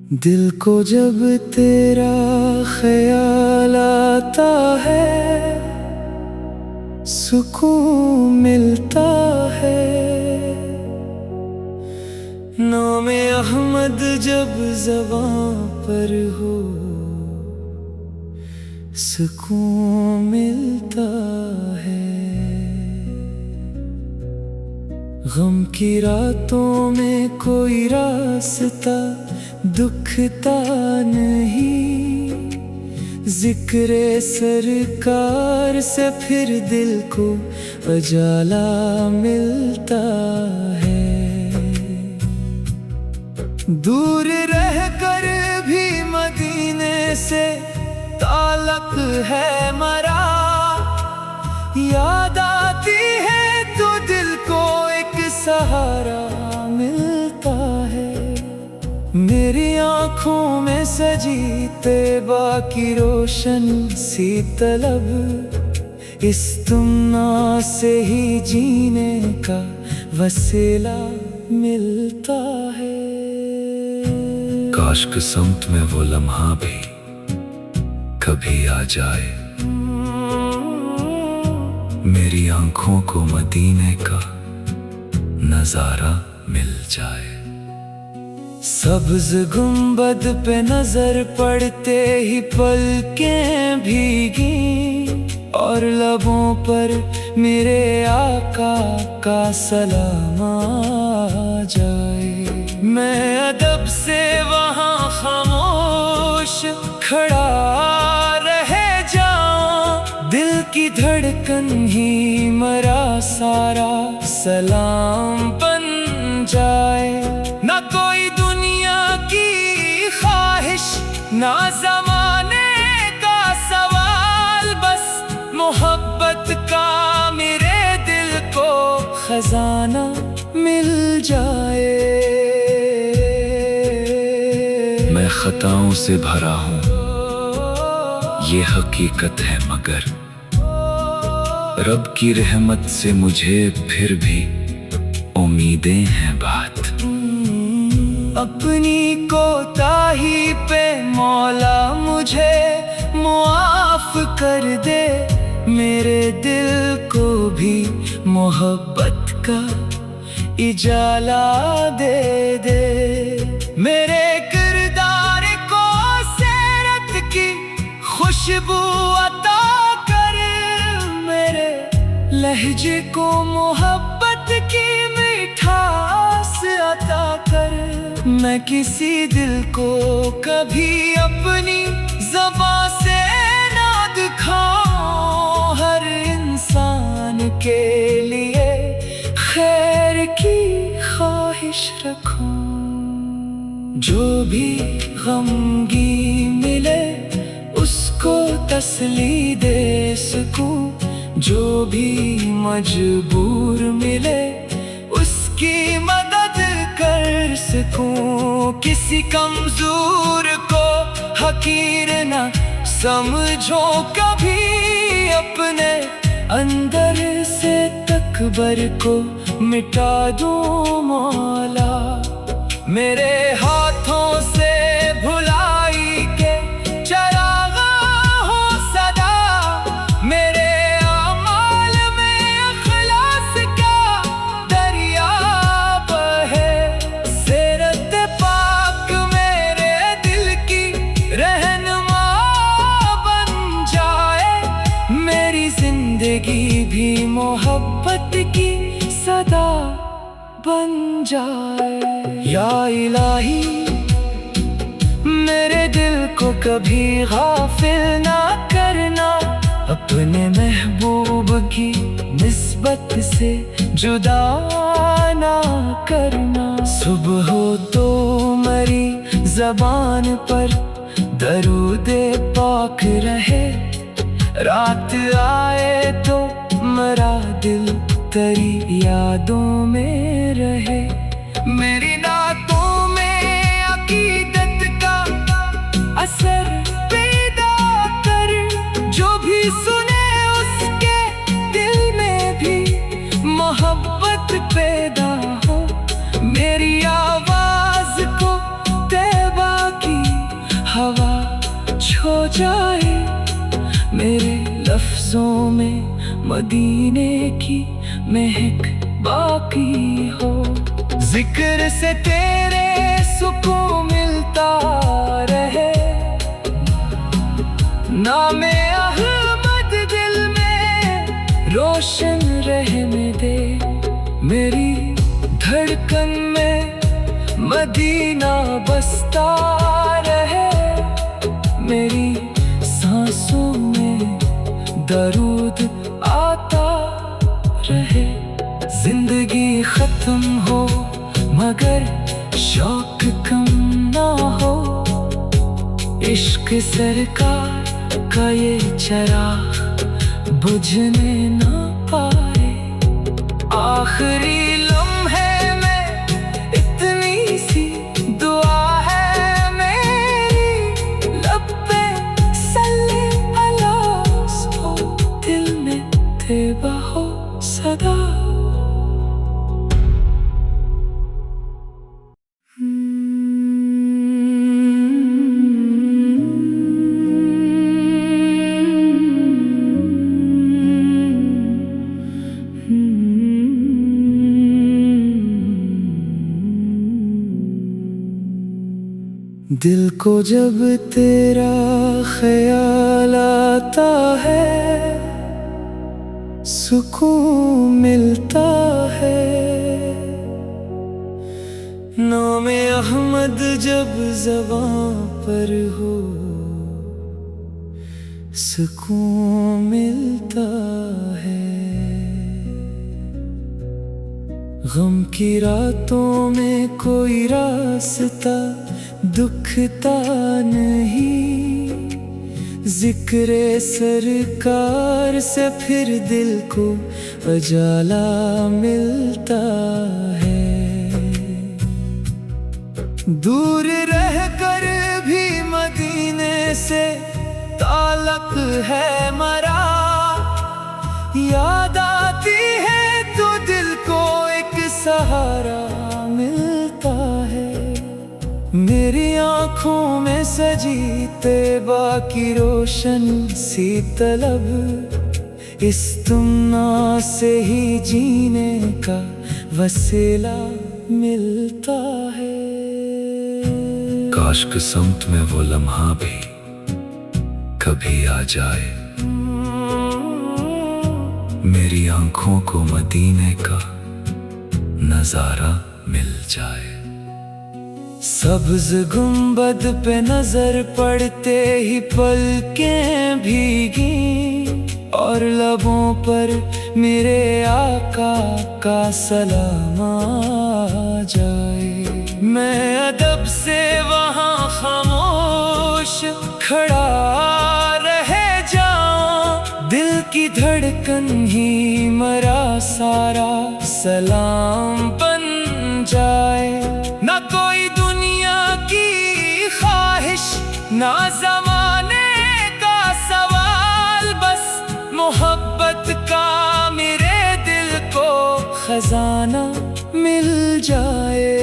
दिल को जब तेरा ख्याल आता है सुकून मिलता है। नाम अहमद जब ज़बां पर हो सुकून मिलता है। गम की रातों में कोई रास्ता दुखता नहीं, जिक्रे सरकार से फिर दिल को उजाला मिलता है। दूर रहकर भी मदीने से ताल्लुक है मरा, याद आती है तो दिल को एक सहारा मिलता है। मेरी आँखों में सजी तैबा की रोशन सी तलब, इस तुमना से ही जीने का वसीला मिलता है। काश किस्मत में वो लम्हा भी कभी आ जाए, मेरी आँखों को मदीने का नजारा मिल जाए। सब्ज गुंबद पे नजर पड़ते ही पलकें भीगी, और लबों पर मेरे आका का सलाम आ जाए। मैं अदब से वहाँ खामोश खड़ा रह जाऊं, दिल की धड़कन ही मेरा सारा सलाम बन जाए। ना कोई दुनिया की ख्वाहिश, ना ज़माने का सवाल, बस मोहब्बत का मेरे दिल को खजाना मिल जाए। मैं खताओं से भरा हूँ ये हकीकत है, मगर रब की रहमत से मुझे फिर भी उम्मीदें हैं बात। अपनी कोताही पे मौला मुझे मुआफ कर दे, मेरे दिल को भी मोहब्बत का इजाला दे दे। मेरे किरदार को सीरत की खुशबू अता कर, मेरे लहजे को मोहब्बत की मिठास अता कर। मैं किसी दिल को कभी अपनी ज़बां से ना दिखाऊं, हर इंसान के लिए खैर की ख्वाहिश रखूं। जो भी गमगी मिले उसको तसल्ली दे सकूं, जो भी मजबूर मिले उसकी मदद कर सकूं। किसी कमजोर को हकीर ना समझो कभी, अपने अंदर से तकबर को मिटा दूं मौला। मेरे हाथों से भुलाई के चरागा हो सदा, मेरे आमाल में अखलास का दरिया बहे। सीरत पाक मेरे दिल की रहनुमा बन जाए, मेरी जिंदगी भी मोहब्बत की सदा बन जाए। या इलाही मेरे दिल को कभी गाफिल ना करना, अपने महबूब की निस्बत से जुदा ना करना। सुबह हो तो मेरी ज़बान पर दरूदे पाक रहे, रात आए तो मेरा दिल तेरी यादों में रहे। मेरी नातों में अकीदत का असर पैदा कर, जो भी सुने उसके दिल में भी मोहब्बत पैदा हो। मेरी आवाज को तैबा लफ्जों में मदीने की महक बाकी हो। जिक्र से तेरे सुकून मिलता रहे, नामे अहमद दिल में रोशन रहने दे। मेरी धड़कन में मदीना बसता रहे, मेरी सांसों में दरूद आता रहे। जिंदगी खत्म हो मगर शौक कम ना हो, इश्क सरकार का ये चिराग बुझने ना पाए। आखिरी लम्हे में इतनी सी दुआ है मेरी, लब पे सल्ले अला हो, दिल में तैबा हो सदा। दिल को जब तेरा ख्याल आता है, सुकून मिलता है। नामे अहमद जब ज़बां पर हो, सुकून मिलता है। गम की रातों में कोई रास्ता दुखता नहीं, जिक्रे सरकार से फिर दिल को उजाला मिलता है। दूर रहकर भी मदीने से ताल्लुक है मरा, याद आती है तो दिल को एक सहारा मिलता है। मेरी आँखों में सजी तैबा की रोशन सी तलब, इस तुमना से ही जीने का वसीला मिलता है। काश किस्मत में वो लम्हा भी कभी आ जाए, मेरी आँखों को मदीने का नजारा मिल जाए। सब्ज गुंबद पे नजर पड़ते ही पलकें भीगी, और लबों पर मेरे आका का सलाम आ जाए। मैं अदब से वहाँ खामोश खड़ा रह जाऊं, दिल की धड़कन ही मेरा सारा सलाम बन जाए। ना कोई दुनिया की ख्वाहिश, ना ज़माने का सवाल, बस मोहब्बत का मेरे दिल को खजाना मिल जाए।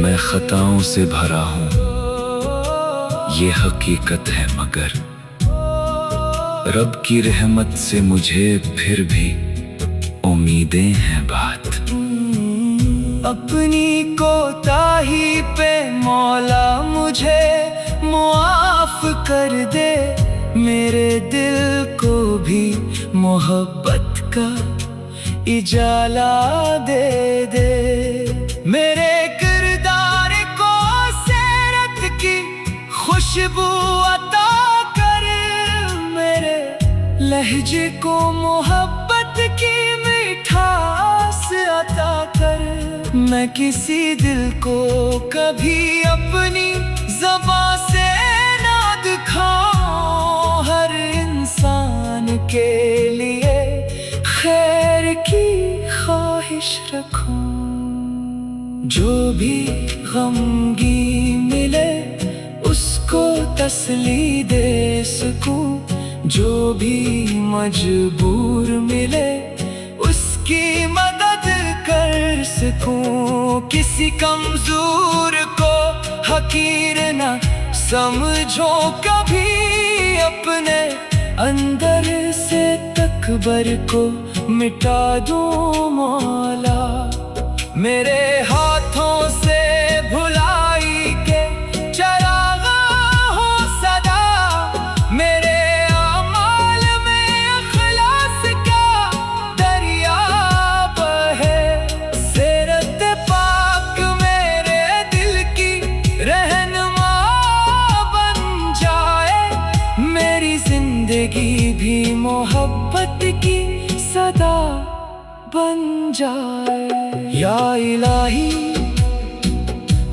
मैं खताओं से भरा हूँ ये हकीकत है, मगर रब की रहमत से मुझे फिर भी उम्मीदें हैं बात। अपनी कोताही पे मौला मुझे मुआफ कर दे, मेरे दिल को भी मोहब्बत का इजाला दे दे। मेरे किरदार को सीरत की खुशबू अता कर, मेरे लहजे को मोहब्बत की मिठास अता कर। मैं किसी दिल को कभी अपनी ज़बां से ना दिखाऊं, हर इंसान के लिए खैर की ख्वाहिश रखूं। जो भी गमगी मिले उसको तसल्ली दे सकूं, जो भी मजबूर मिले उसकी मदद कर सकूं। किसी कमजोर को हकीर ना समझो कभी अपने अंदर से तकबर को मिटा दूं मौला। मेरे हाथों से भुलाई के चरागा हो सदा, मेरे आमाल में अखलास का दरिया बहे। सीरत पाक मेरे दिल की रहनुमा बन जाए, मेरी जिंदगी भी मोहब्बत की सदा बन जाए। या इलाही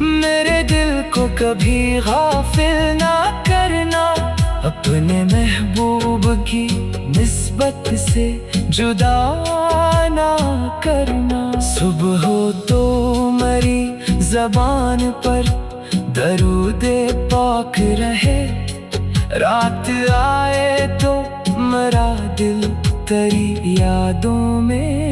मेरे दिल को कभी गाफिल ना करना, अपने महबूब की निस्बत से जुदा ना करना। सुबह हो तो मरी ज़बान पर दरूदे पाक रहे, रात आए तो मरा दिल तेरी यादों में